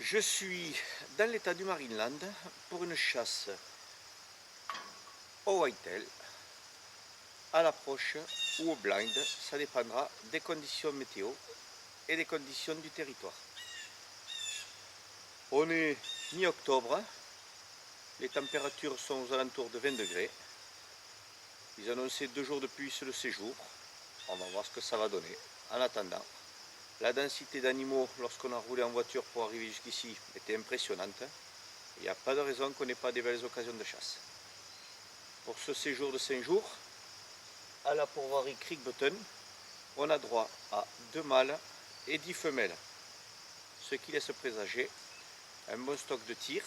Je suis dans l'état du Marineland pour une chasse au whitail, à l'approche ou au blind, ça dépendra des conditions météo et des conditions du territoire. On est mi-octobre, les températures sont aux alentours de 20 degrés. Ils annonçaient 2 jours de pluie sur le séjour. On va voir ce que ça va donner. En attendant, la densité d'animaux lorsqu'on a roulé en voiture pour arriver jusqu'ici était impressionnante. Il n'y a pas de raison qu'on n'ait pas des belles occasions de chasse. Pour ce séjour de 5 jours, à la pourvoirie Creek Button, on a droit à 2 mâles et 10 femelles, ce qui laisse présager un bon stock de tir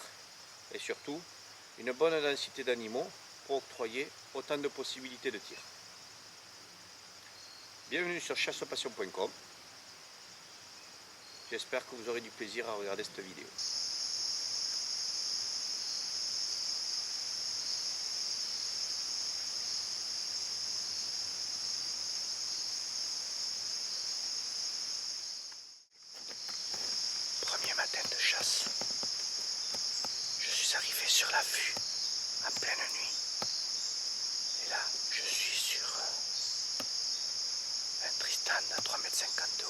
et surtout une bonne densité d'animaux pour octroyer autant de possibilités de tir. Bienvenue sur chassepassion.com. J'espère que vous aurez du plaisir à regarder cette vidéo. Premier matin de chasse. Je suis arrivé sur la vue en pleine nuit. Et là, je suis sur un Tristan à 3,50 m de haut.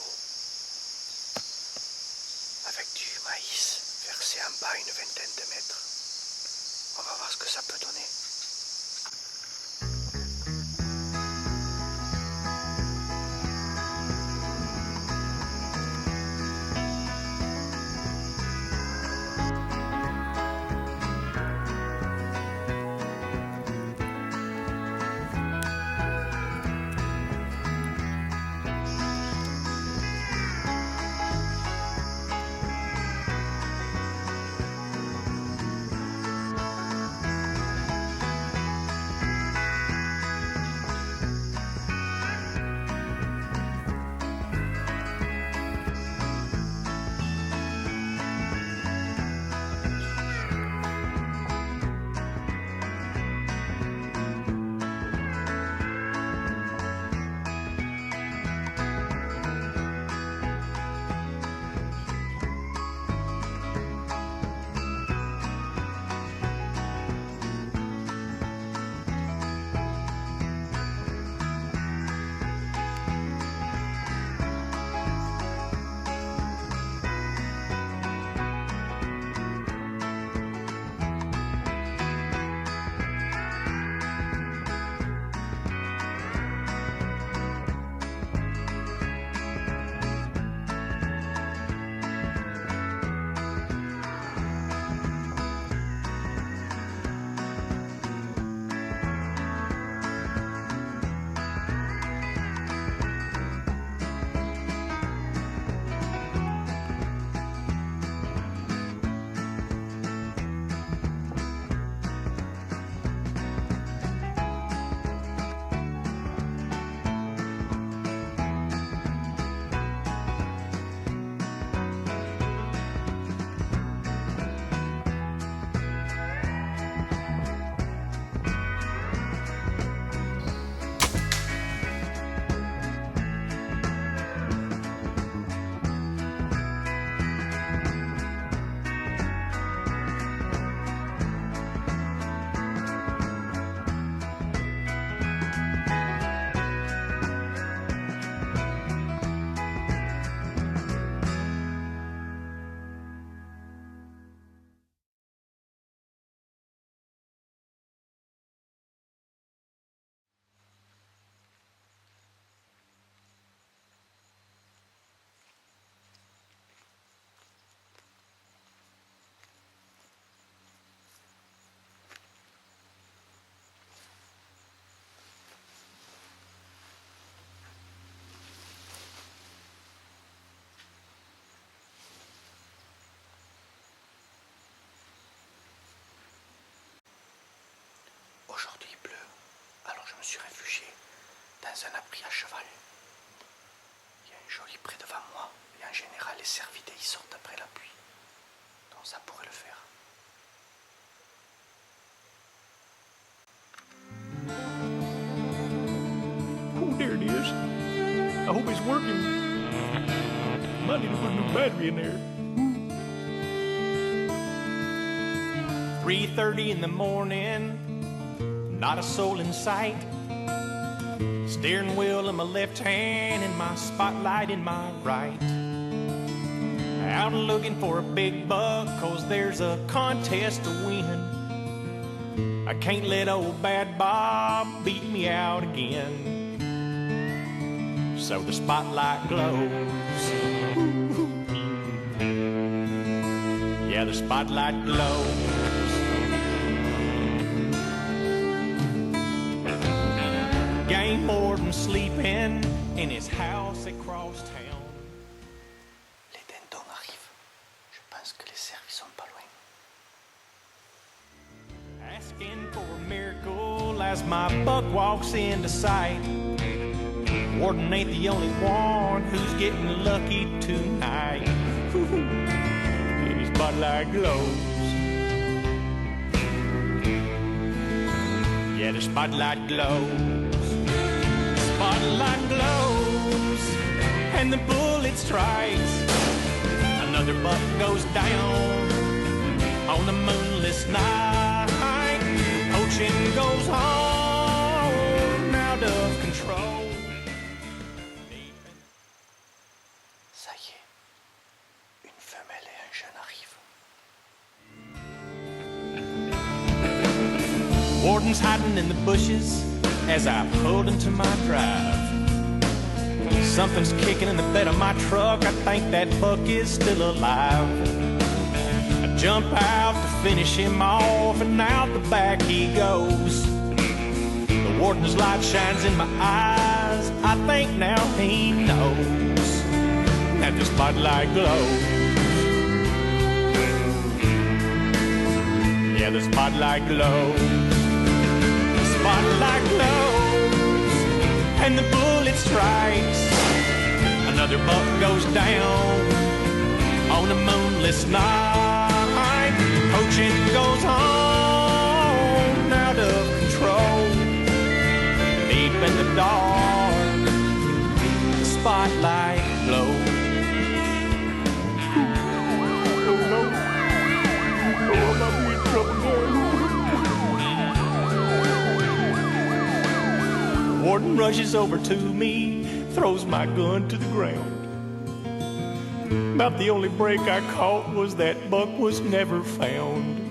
Avec du maïs versé en bas une vingtaine de mètres. On va voir ce que ça peut donner. Aujourd'hui il pleut, alors je me suis réfugié dans un abri à cheval. Il y a un joli pré devant moi et en général les cervidés y sortent après la pluie. Donc ça pourrait le faire. Oh, there it is. I hope it's working. Might need to put a new battery in there. 3:30 in the morning, not a soul in sight. Steering wheel in my left hand and my spotlight in my right. Out looking for a big buck, 'cause there's a contest to win. I can't let old Bad Bob beat me out again. So the spotlight glows. Yeah, the spotlight glows. Game warden sleeping in his house across town. Les dindons arrivent. Je pense que les services sont pas loin. Asking for a miracle as my buck walks into sight. Warden ain't the only one who's getting lucky tonight. And his spotlight glows. Yeah, the spotlight glows. Spotlight glows, and the bullet strikes. Another buck goes down on a moonless night. Poaching goes on out of control. Ça y est, une femelle et un jeune arrivent. Warden's hiding in the bushes as I pulled into my drive. Something's kicking in the bed of my truck. I think that buck is still alive. I jump out to finish him off, and out the back he goes. The warden's light shines in my eyes. I think now he knows that the spotlight glows. Yeah, the spotlight glows. Spotlight glows, and the bullet strikes. Another buck goes down on a moonless night. Poaching goes on out of control. Deep in the dark, the spotlight glows. Oh no. Oh, I might be in trouble now. Warden rushes over to me, throws my gun to the ground. About the only break I caught was that buck was never found.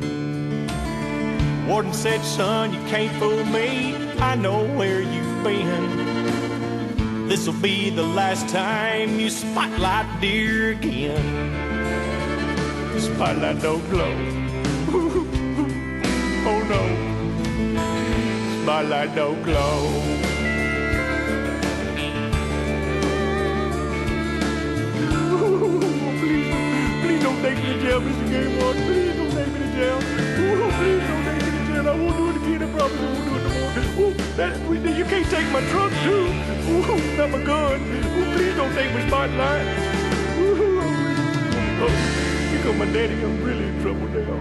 Warden said, son, you can't fool me. I know where you've been. This'll be the last time you spotlight deer again. The spotlight don't glow. Oh no. Spotlight don't glow. Please don't take me to jail, Mr. Game Warden. Please don't take me to jail. Ooh, please don't take me to jail. I won't do it again. I promise I won't do it no more. Ooh, you can't take my truck too. Ooh, not my gun. Ooh, please don't take my spotlight. Ooh, oh, here come my daddy. I'm really in trouble now.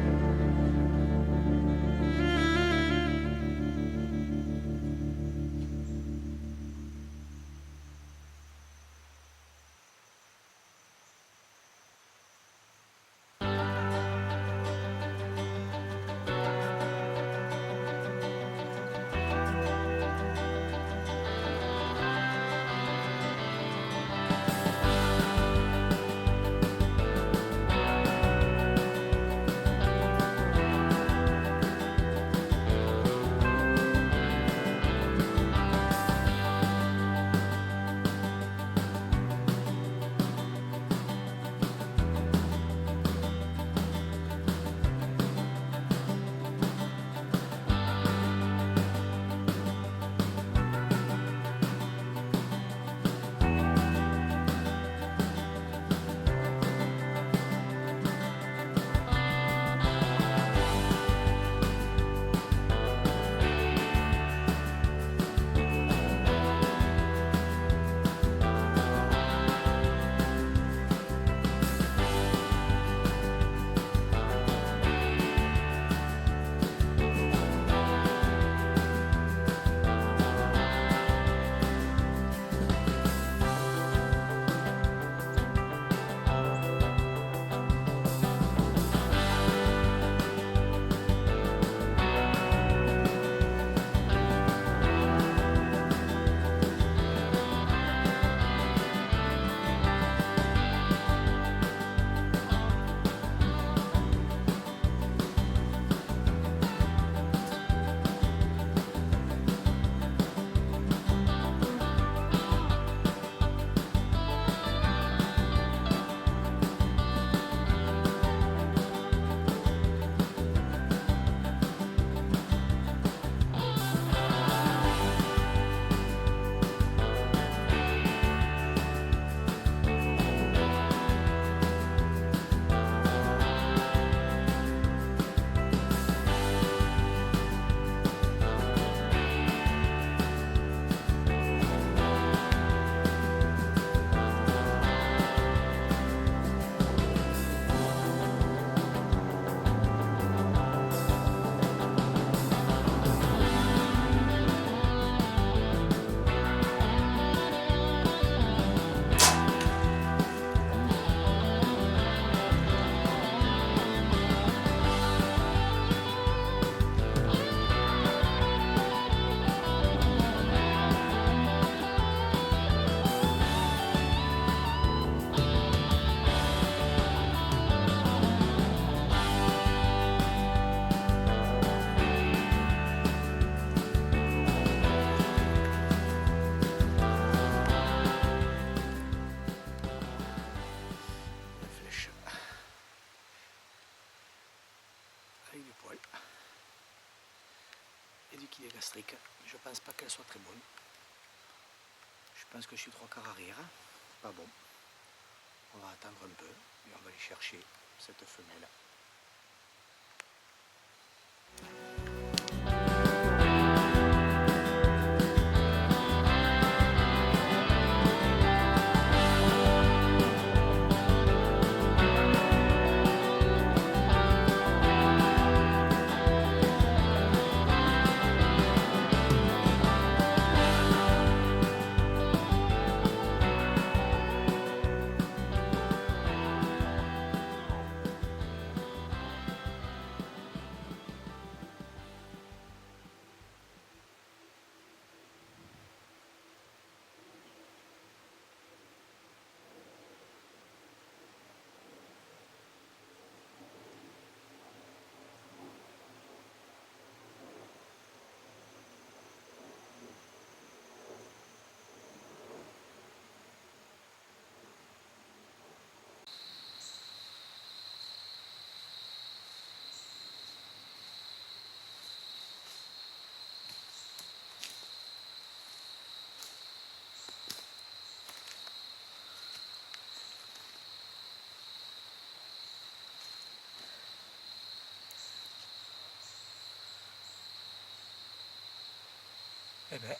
dit qu'il est gastrique. Je pense pas qu'elle soit très bonne. Je pense que je suis 3/4 arrière. Pas bon. On va attendre un peu et on va aller chercher cette femelle. Eh bien,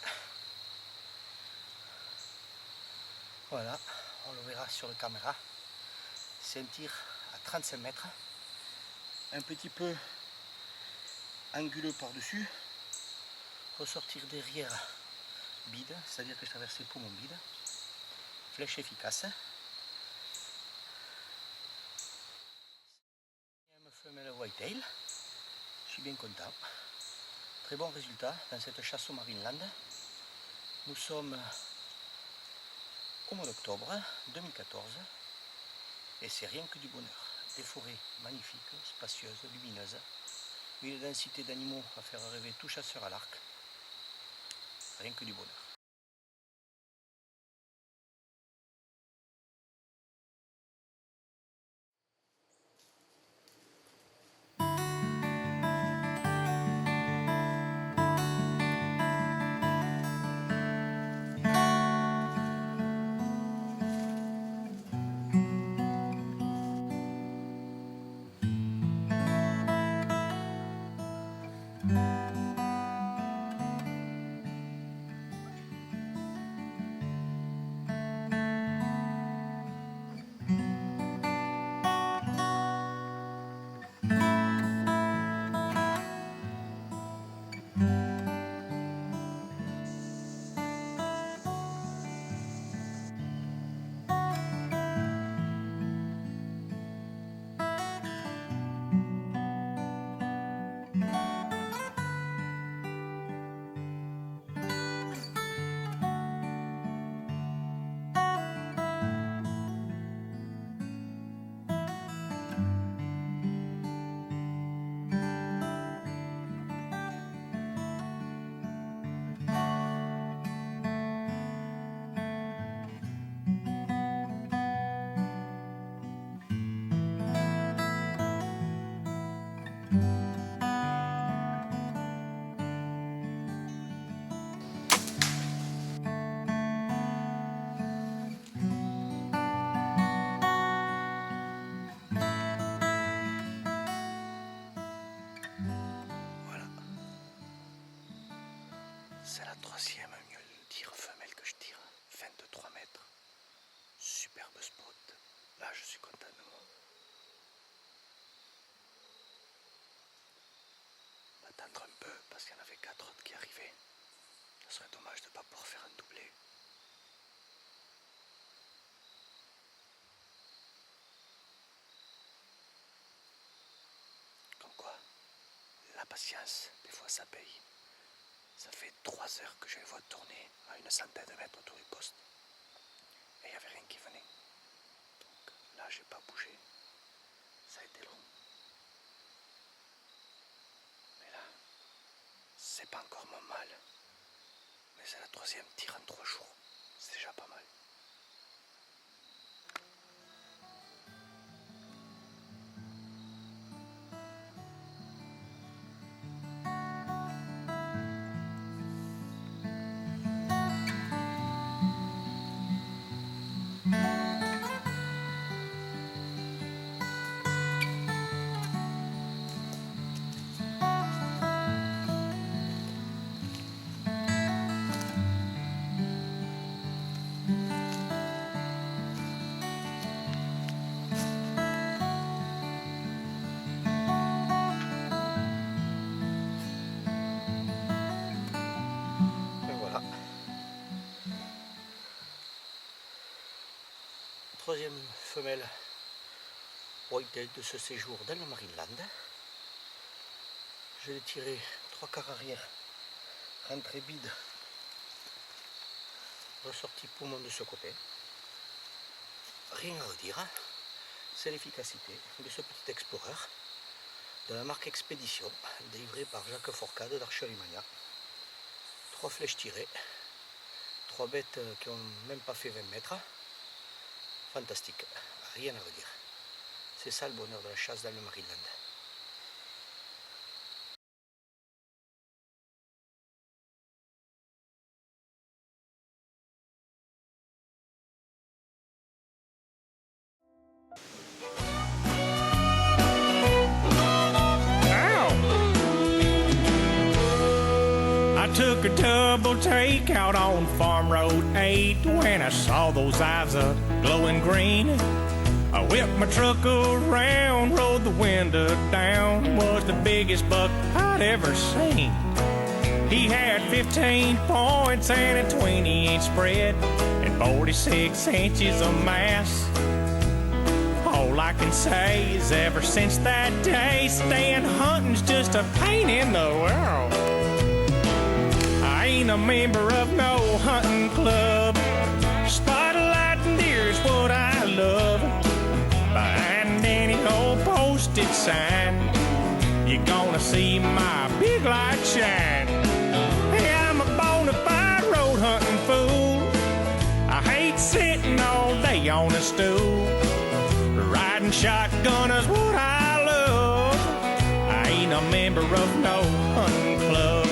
voilà, on le verra sur la caméra. C'est un tir à 35 mètres, un petit peu anguleux par-dessus, ressortir derrière bide, c'est-à-dire que je traverse les poumons bide, flèche efficace. Une femelle whitail, je suis bien content. Très bon résultat dans cette chasse au Marineland. Nous sommes au mois d'octobre 2014 et c'est rien que du bonheur. Des forêts magnifiques, spacieuses, lumineuses, une densité d'animaux à faire rêver tout chasseur à l'arc. Rien que du bonheur. C'est la troisième tire femelle que je tire, 23 mètres. Superbe spot. Là, je suis content de moi. On va attendre un peu parce qu'il y en avait 4 autres qui arrivaient. Ce serait dommage de ne pas pouvoir faire un doublé. Comme quoi, la patience, des fois ça paye. Ça fait 3 heures que je les vois tourner à une centaine de mètres autour du poste. Et il n'y avait rien qui venait. Donc là, j'ai pas bougé. Ça a été long. Mais là, c'est pas encore mon mal. Mais c'est la troisième tire en 3 jours. C'est déjà pas mal. troisième femelle whitail de ce séjour dans le Marineland. Je l'ai tiré 3/4 arrière, rentrée bide, ressorti poumon de ce côté. Rien à redire, c'est l'efficacité de ce petit explorer de la marque Expédition, délivré par Jacques Fourcade d'Archerimania. 3 flèches tirées, 3 bêtes qui n'ont même pas fait 20 mètres. Fantastique, rien à redire. C'est ça le bonheur de la chasse dans le Marineland. I took a double takeout on Farm Road 8 when I saw those eyes glowing green. I whipped my truck around, rolled the window down. Was the biggest buck I'd ever seen. He had 15 points and a 20-inch spread and 46 inches of mass. All I can say is ever since that day, staying hunting's just a pain in the world. I ain't a member of no hunting club. Spotlighting deer's what I love. Behind any old posted sign, you're gonna see my big light shine. Hey, I'm a bona fide road hunting fool. I hate sitting all day on a stool. Riding shotgun is what I love. I ain't a member of no hunting club.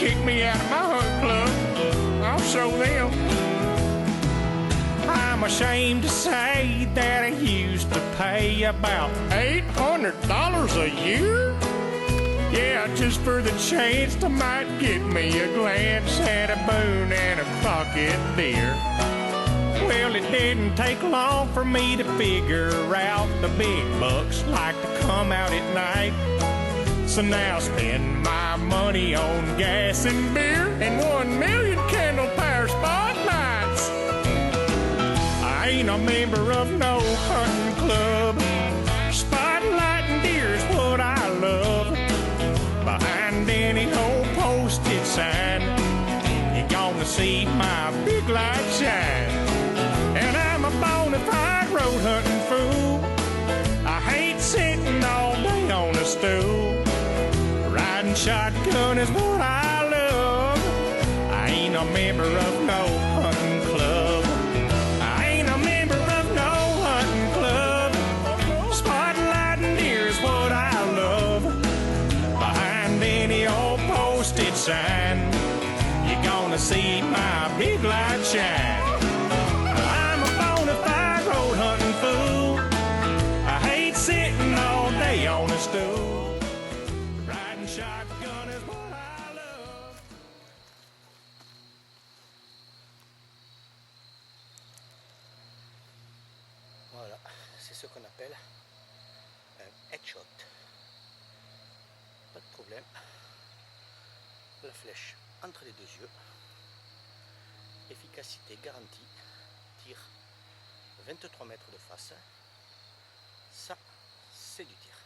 Kick me out of my hunt club, I'll show them. I'm ashamed to say that I used to pay about $800 a year. Yeah, just for the chance to might get me a glance at a boon and a pocket deer. Well, it didn't take long for me to figure out the big bucks like to come out at night. So now spend my money on gas and beer and 1 million candle power spotlights. I ain't a member of no hunting club. Spotlighting deer's what I love. Behind any old posted sign, you're gonna see my big light shine. And I'm a bona fide road hunting fool. I hate sitting all day on a stool. Riding shotgun is what I love. I ain't a member of no hunting club. I ain't a member of no hunting club. Spotlighting deer is what I love. Behind any old posted sign, you're gonna see my big light shine. I'm a bona fide road hunting fool. I hate sitting all day on a stool. Shotgun is what I love. Voilà, c'est ce qu'on appelle un headshot. Pas de problème. La flèche entre les 2 yeux. Efficacité garantie. Tir 23 mètres de face. Ça, c'est du tir.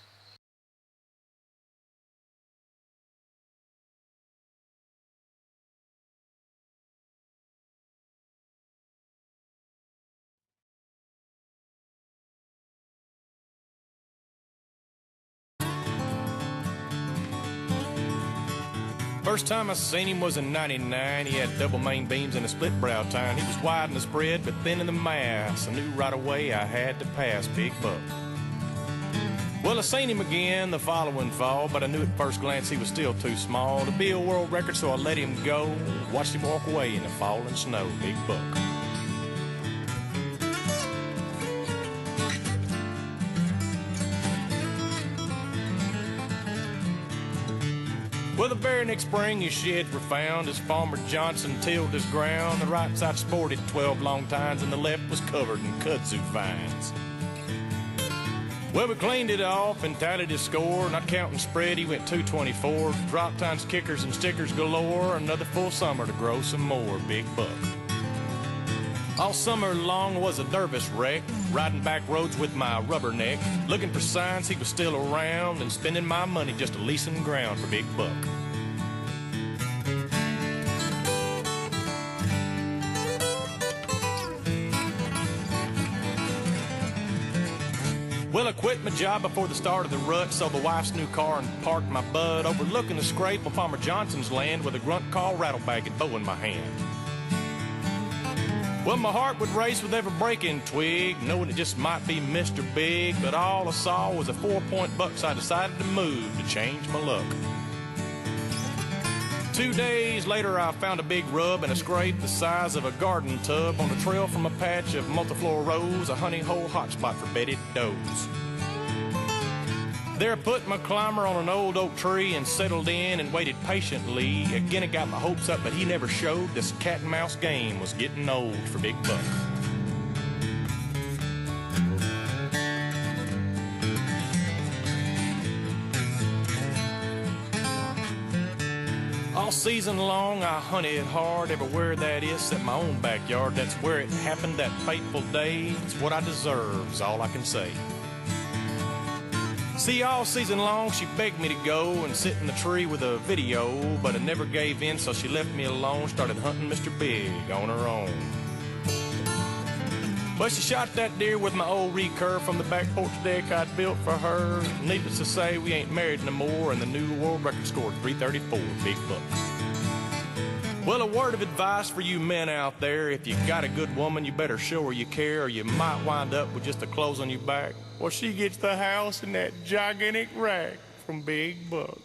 First time I seen him was in '99. He had double main beams and a split brow tine. He was wide in the spread, but thin in the mass. I knew right away I had to pass Big Buck. Well, I seen him again the following fall, but I knew at first glance he was still too small to be a world record, so I let him go. Watched him walk away in the falling snow. Big Buck. Well, the very next spring his sheds were found as Farmer Johnson tilled his ground. The right side sported 12 long tines and the left was covered in kudzu vines. Well, we cleaned it off and tallied his score. Not counting spread, he went 224. Drop tines, kickers, and stickers galore. Another full summer to grow some more Big Buck. All summer long was a dervish wreck, riding back roads with my rubberneck, looking for signs he was still around, and spending my money just leasing ground for big buck. Well, I quit my job before the start of the rut, sold the wife's new car and parked my bud, overlooking the scrape on Farmer Johnson's land with a grunt call rattlebag and bow in my hand. Well, my heart would race with every breaking twig, knowing it just might be Mr. Big, but all I saw was a 4-point buck, so I decided to move to change my luck. 2 days later, I found a big rub and a scrape the size of a garden tub on the trail from a patch of multiflora rose, a honey hole hotspot for bedded does. There I put my climber on an old oak tree and settled in and waited patiently. Again, I got my hopes up, but he never showed. This cat and mouse game was getting old for Big Buck. All season long I hunted hard everywhere that is except my own backyard. That's where it happened that fateful day. It's what I deserve is all I can say. See, all season long she begged me to go and sit in the tree with a video, but I never gave in, so she left me alone, started hunting Mr. Big on her own. But she shot that deer with my old recurve from the back porch deck I'd built for her. Needless to say, we ain't married no more, and the new world record scored 334, Big Buck. Well, a word of advice for you men out there: if you got a good woman, you better show her you care, or you might wind up with just the clothes on your back. Well, she gets the house in that gigantic rack from Big Buck.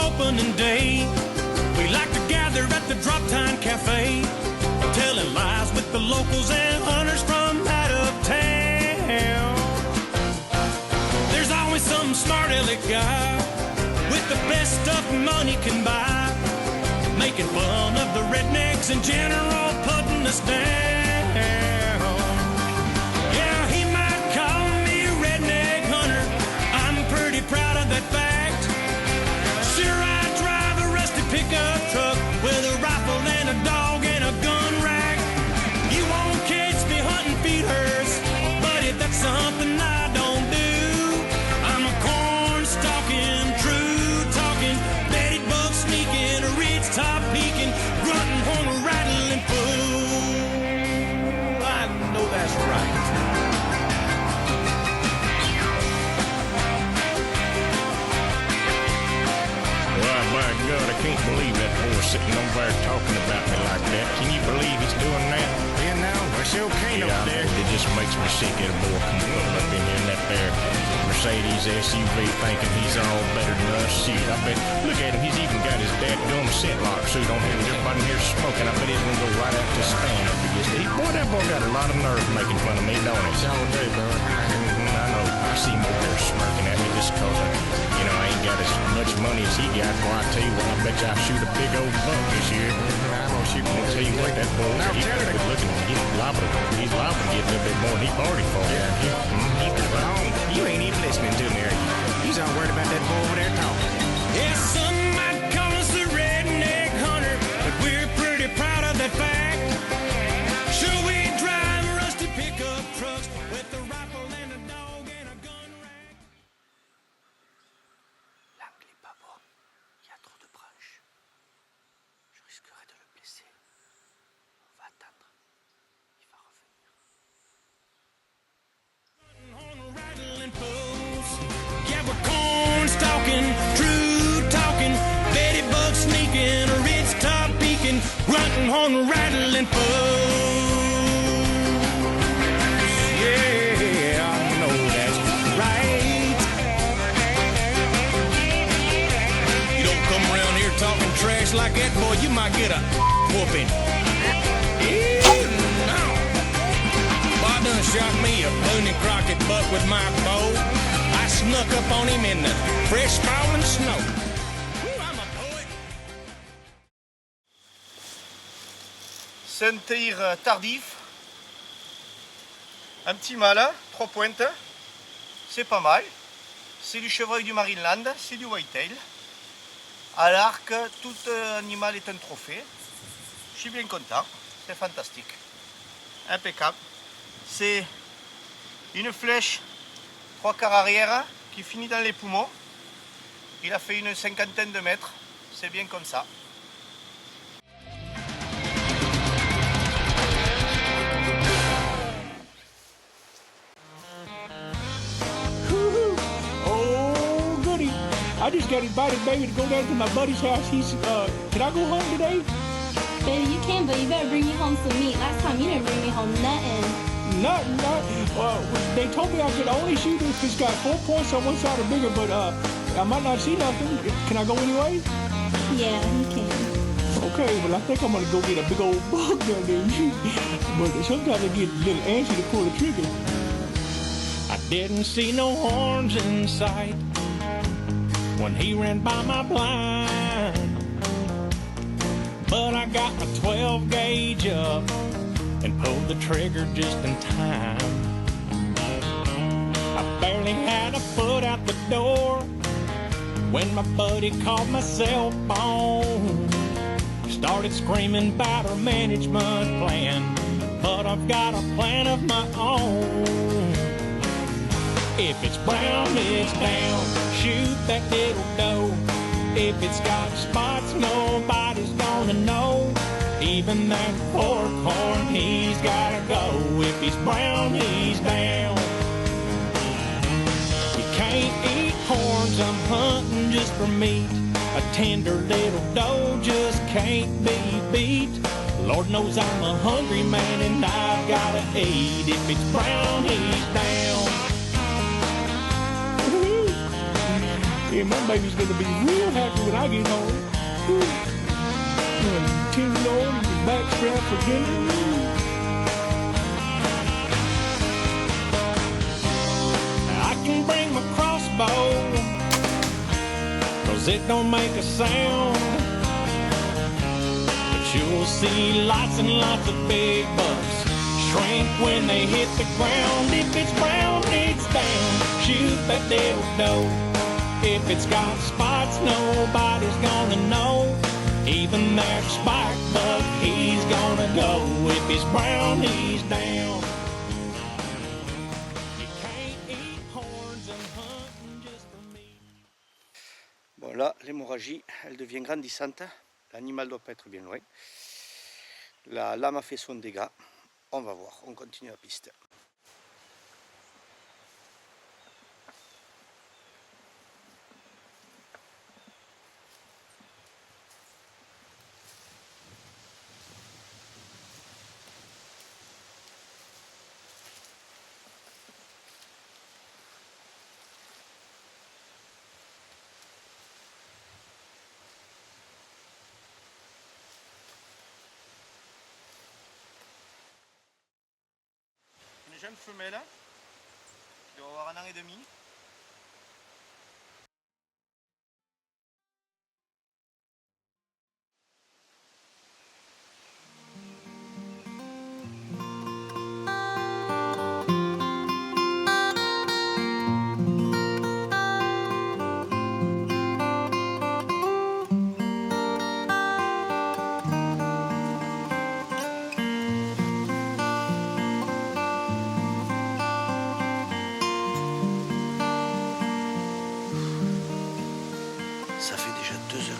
Opening day, we like to gather at the Drop Time Cafe, telling lies with the locals and hunters from out of town. There's always some smart aleck guy with the best stuff money can buy, making fun of the rednecks in general, putting us down. Yeah, he might call me a redneck hunter, I'm pretty proud of that fact. Sure, I drive a rusty pickup truck with a rifle and a dog and a gun rack. You won't catch me hunting feed herds, but if that's something I don't do, I'm a corn stalking, true talking, bedded buck sneaking, a ridge top peeking, grunting, horn rattling fool. I know that's right. My God, I can't believe that boy sitting over there talking about me like that. Can you believe he's doing that? Yeah, no, I sure can't Yeah, up there. it just makes me sick that a boy come pulling up in here in that there Mercedes SUV thinking he's all better than us. Shoot, I bet, look at him, he's even got his dadgum scentlock suit on him. Everybody in here smoking. I bet he's gonna go right out to stand up against it. Boy, that boy got a lot of nerve making fun of me, don't he? All day, bro. I know. I see him over there smirking at me just cause I ain't got as much money as he got. Boy, I tell you what, I bet you I shoot a big old buck this year. I'm gonna shoot I'll tell you what, that boy, he's good looking. He's liable to get a little bit more than he party for. Yeah. You ain't even listening to me, are you? He's all worried about that boy over there talking. Yeah, some might call us the redneck hunter, but we're pretty proud of that fact. Sure, we drive rusty pickup trucks with a rifle and a dog and a gun rack. L'angle est pas bon. Il y a trop de branches. Je risquerais de le blesser. On va attendre. Il va revenir. On rattling fools. Yeah, we're corn stalking, true talking, Betty Bug sneaking, a ridge top peeking, grunting on rattling fools. Yeah, I know that's right. You don't come around here talking trash like that, boy, you might get a whooping. Bob done shot me a Boone and Crockett buck with my bow. I snuck up on him in the fresh falling snow. Ooh, I'm a poet. C'est un tir tardif. Un petit mâle, 3 pointes. C'est pas mal. C'est du chevreuil du Marineland, c'est du whitail. À l'arc, tout animal est un trophée. Je suis bien content, c'est fantastique. Impeccable. C'est une flèche 3/4 arrière qui finit dans les poumons. Il a fait une 50aine de mètres. C'est bien comme ça. Oh, goody. I just got invited, baby, to go down to my buddy's house. Can I go home today? Baby, you can, but you better bring me home some meat. Last time you didn't bring me home nothing. Not. They told me I could only shoot if it's got 4 points on one side or bigger, but I might not see nothing. Can I go anyway? Yeah, you can. Okay, well, I think I'm gonna go get a big old buck down there and shoot. But sometimes I get a little antsy to pull the trigger. I didn't see no horns in sight when he ran by my blind, but I got my 12 gauge up and pulled the trigger just in time. I barely had a foot out the door when my buddy called my cell phone. Started screaming about our management plan, but I've got a plan of my own. If it's brown, it's down, shoot that little doe. If it's got spots, nobody's gonna know. Even that forkhorn, he's gotta go. If he's brown, he's down. You can't eat horns, I'm hunting just for meat. A tender little doe just can't be beat. Lord knows I'm a hungry man and I've gotta eat. If it's brown, he's down. Yeah, my baby's gonna be real happy when I get home. 10-year-old, back strap for dinner. I can bring my crossbow, 'cause it don't make a sound. But you'll see lots and lots of big bucks shrink when they hit the ground. If it's brown, it's down, shoot that little doe. If it's got spots, nobody's gonna know. Even that spike buck, he's gonna go. If he's brown, he's down. You can't eat horns and hunting just for meat. Bon là, l'hémorragie, elle devient grandissante. L'animal doit pas être bien loin. La lame a fait son dégât. On va voir, on continue la piste. Une jeune femelle qui doit avoir 1 an et demi.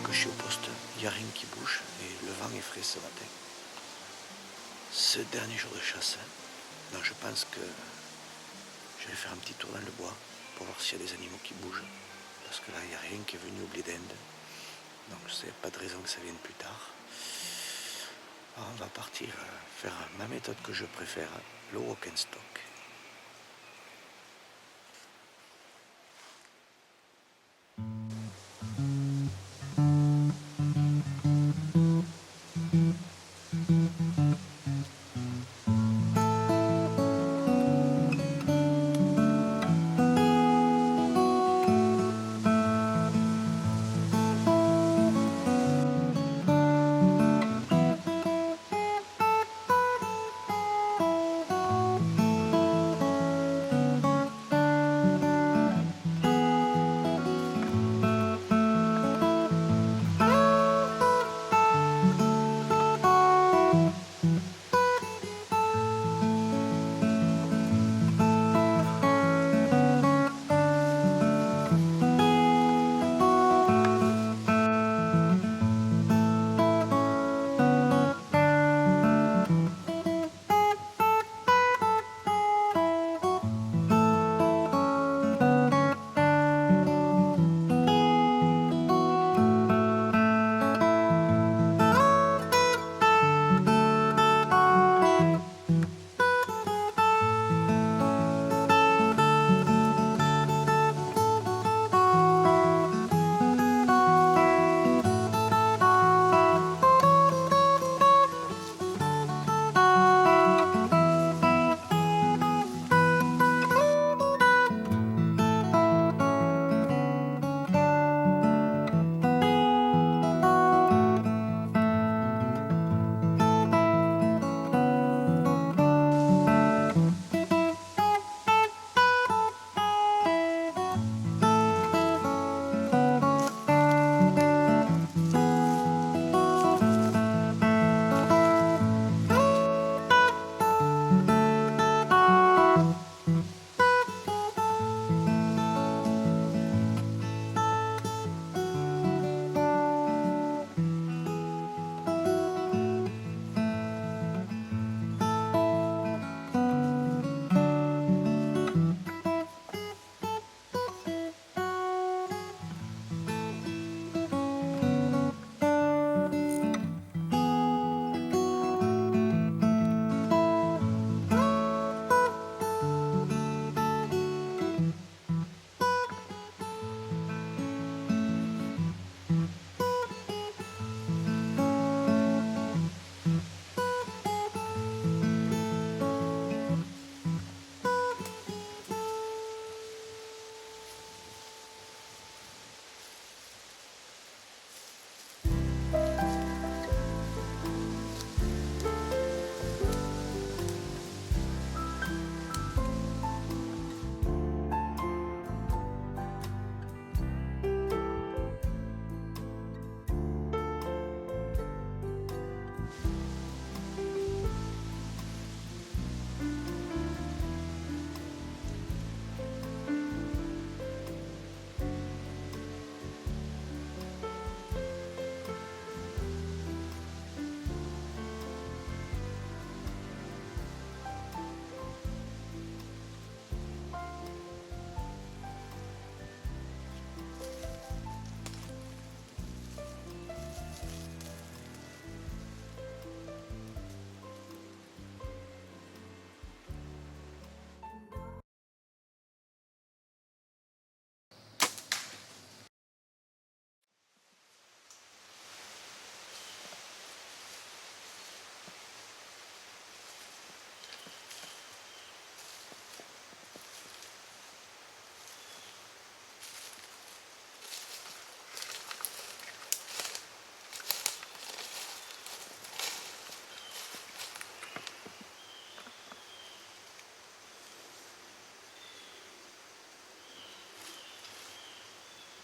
que je suis au poste, il n'y a rien qui bouge et le vent est frais ce matin. Ce dernier jour de chasse, donc je pense que je vais faire un petit tour dans le bois pour voir s'il y a des animaux qui bougent. Parce que là, il n'y a rien qui est venu au blé d'Inde. Donc c'est pas de raison que ça vienne plus tard. Alors, on va partir faire ma méthode que je préfère, le walk and stock.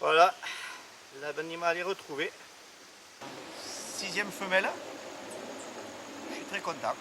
Voilà, l'animal est retrouvé. 6e femelle. Je suis très content.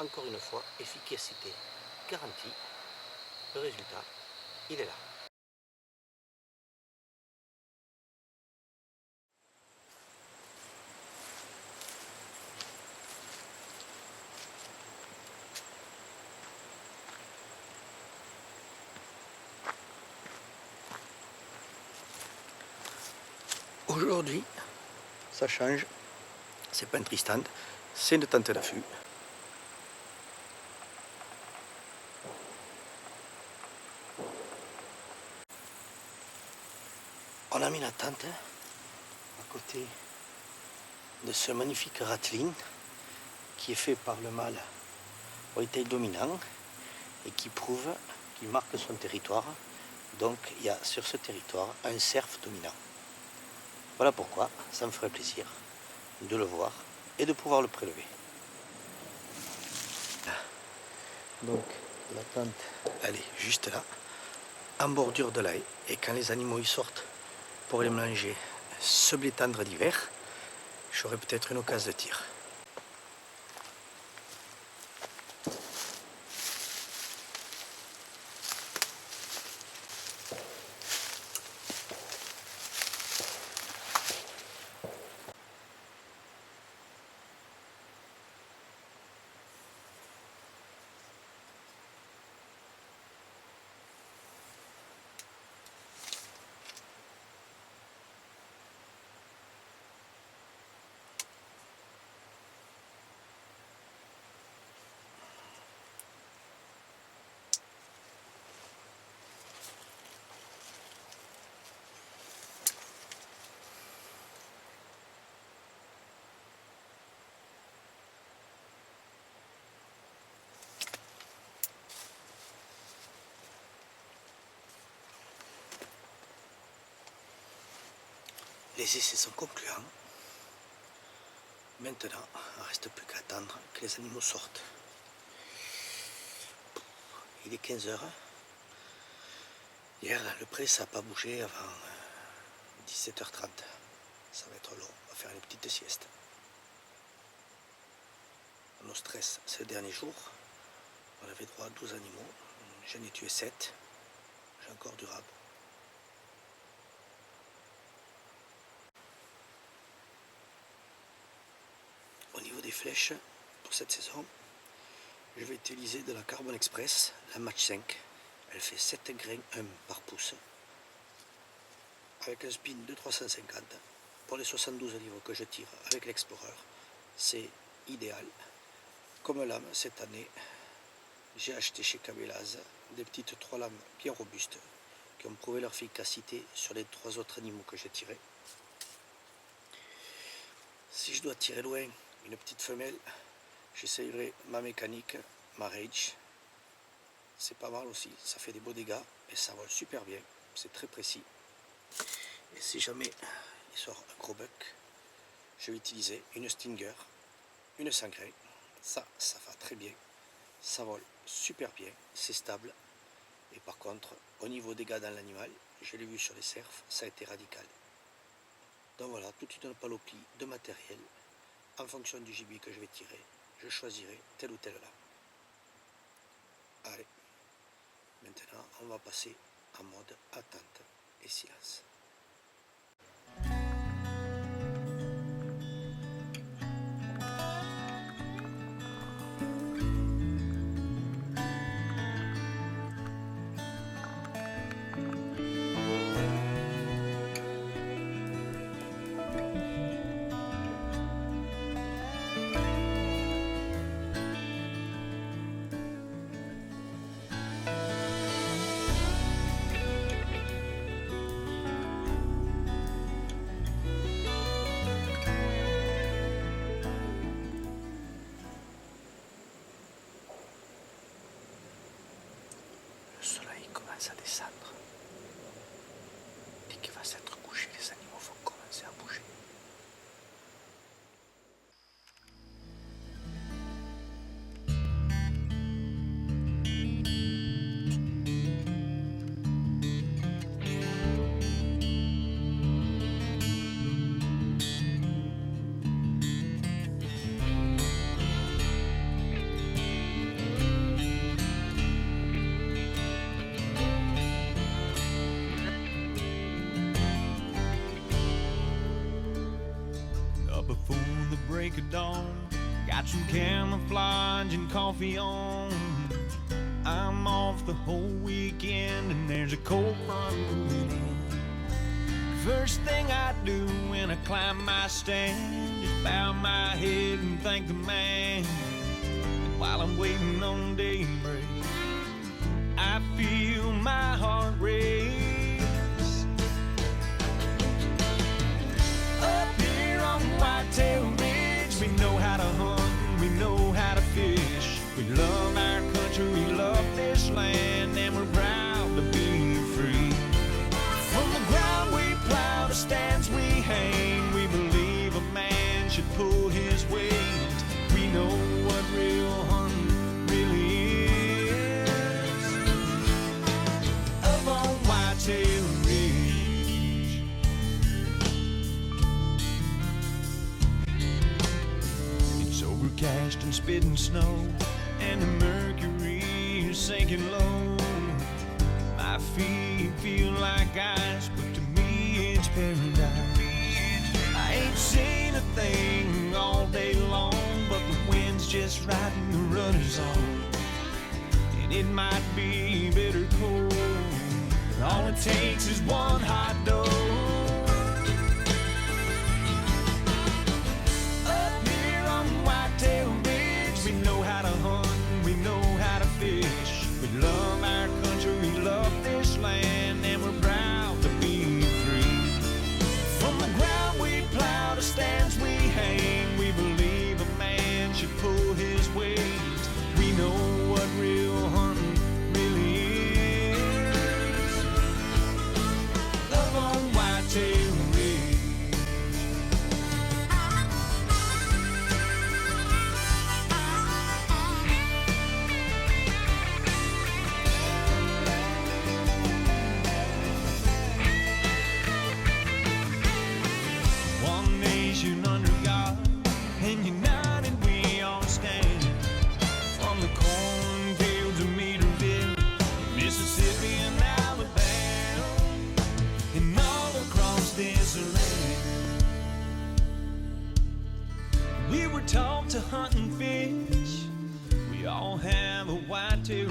encore une fois, efficacité garantie. Le résultat, il est là. Aujourd'hui, ça change. C'est pas un Tristan, c'est une tente d'affût. On a mis la tente à côté de ce magnifique rattling qui est fait par le mâle whitail dominant et qui prouve, qui marque son territoire. Donc il y a sur ce territoire un cerf dominant. Voilà pourquoi ça me ferait plaisir de le voir et de pouvoir le prélever. Donc la tente, elle est juste là, en bordure de la haie. Et quand les animaux y sortent pour aller manger ce blé tendre d'hiver, j'aurai peut-être une occasion de tir. Les essais sont concluants. Maintenant, il ne reste plus qu'à attendre que les animaux sortent. Il est 15 h. Hier, le pré, ça n'a pas bougé avant 17 h 30. Ça va être long, on va faire une petite sieste. Nos stress ces derniers jours, on avait droit à 12 animaux. J'en ai tué 7. J'ai encore du rab. Au niveau des flèches, pour cette saison, je vais utiliser de la Carbon Express, la Match 5. Elle fait 7 grains 1 par pouce, avec un spin de 350. Pour les 72 livres que je tire avec l'Explorer, c'est idéal. Comme lame, cette année, j'ai acheté chez Cabelaz des petites 3 lames bien robustes, qui ont prouvé leur efficacité sur les 3 autres animaux que j'ai tirés. Si je dois tirer loin une petite femelle, j'essayerai ma mécanique, ma Rage. C'est pas mal aussi, ça fait des beaux dégâts et ça vole super bien, c'est très précis. Et si jamais il sort un gros buck, je vais utiliser une Stinger, une 100 grains. Ça va très bien, ça vole super bien, c'est stable. Et par contre, au niveau dégâts dans l'animal, je l'ai vu sur les cerfs, ça a été radical. Donc voilà, toute une panoplie de matériel. En fonction du gibier que je vais tirer, je choisirai tel ou tel là. Allez, maintenant on va passer en mode attente et silence. Le soleil commence à descendre. Dès qu'il va s'être couché, les animaux vont commencer à bouger. dawn. Got some camouflage and coffee on. I'm off the whole weekend and there's a cold front moving in. First thing I do when I climb my stand is bow my head and thank the man. And while I'm waiting on daybreak, I feel my heart race. Up here on Whitail Ridge, we know how to hunt, we know how to fish. We love our country, we love this land, and we're proud to be free. From the ground we plow, the stands we hang, we believe a man should pull his weight. We know what real hunting really is. Up on Whitail Ridge. It's overcast and spitting snow, and the mercury is sinking low. My feet feel like ice, but to me it's paradise. I ain't seen a thing all day long, but the wind's just right and the rudder's on. And it might be bitter cold, but all it takes is one hot dose. Up here on Whitail Ridge, we know how to hunt, we know how to fish. We love our country, we love this land, and we're proud to be free. From the ground we plow, the stands we hang, we believe a man should pull his weight. We know what real hunting really is. Up on Whitail Ridge. One nation under God, and united we all stand. From the cornfields of Meaderville, Mississippi and Alabama, and all across this land. We were taught to hunt and fish. We all have a whitetail